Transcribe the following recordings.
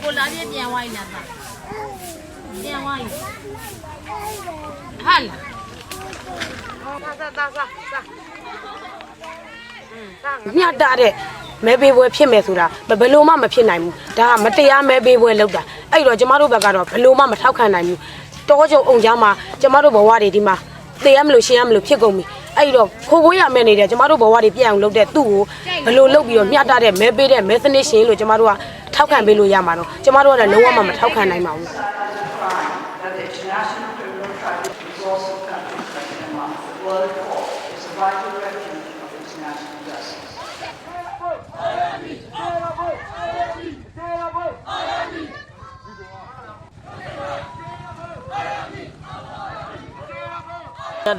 ကိုလာပြပြန်ဝိုင်းလာတာပြန်ဝိုင်းဟာလာမြတ်တာတဲ့မဲပေးပွဲဖြစ်မယ်ဆိုတာဘယ်လိုမှမဖြစ်နိုင်ဘူးဒါကမတရားမဲပေးပွဲလောက်တာအဲ့တော့ကျမတို့ဘက်ကတော့ဘယ်လိုမှမထောက်ခံနိုင်ဘူးတောကျုံအောင်ကြားမှာကျမတို့ဘဝတွေဒီမှာသေရမလို့ရှင်ရမလို့ဖြစ်ကုန်ပြီအဲ့တော့ခိုးရမယ်နေတဲ့ကျမတို့ဘဝတွေပြည့်အောင်လုပ်တဲ့သူ့ကိုဘယ်လိုလုပ်ပြီးတော့မြတ်တာတဲ့မဲပေးတဲ့မဲစနစ်ရှင်လို့ကျမတို့ကထောက်ခံပေးလို့ရမှာတော့ကျမတို့ကတော့လုံးဝမထောက်ခံနိုင်ပါဘူး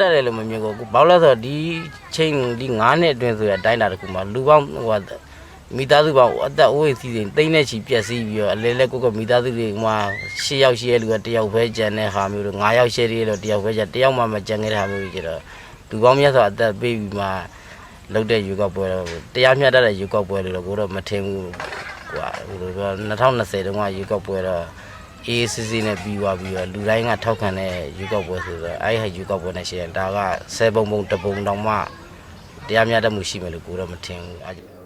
တယ်လို့မမြင်ဘူးဘာလို့လဲဆိုတော့ဒီချိန်ဒီ9နှစ်အတွင်းဆိုရအတိုင်းတာတခုမှာလူပေါင်းဟိုမိသားစုပေါင်းအသက်အိုးအိမ်စီစဉ်တိမ့်နဲ့ချီပြက်စီးပြီးတော့အလဲလဲကိုမိသားစုတွေမှာ10ယောက်ရှိရဲ့လူက1ယောက်ပဲကျန်တဲ့ဟာမျိုးတို့9ယောက်ရှိတဲ့လူ1ယောက်ပဲကျန်1ယောက်မှမကျန်ခဲ့တဲ့ဟာမျိုးကြီးကျတော့လူပေါင်းများစွာအသက်ပေးပြီးမှလုပ်တဲ့ယူကောက်ပွဲတော့တရားမျှတတဲ့ယူကောက်ပွဲလို့တော့ကိုတော့မထင်ဘူးကွာဟို2020တုန်းကယူကောက်ပွဲတော့ACC နဲ့ပြီးသွားပြီးတော့လူတိုင်းကထောက်ခံတဲ့ယူကောက်ပွဲဆိုတော့အဲ့ဟာယူကောက်ပွဲနဲ့ရှိရင်ဒါက10ပုံပုံ10ပုံတောင်မှတရားမျှတမှုရှိမယ်လို့ကိုတော့မထင်ဘူး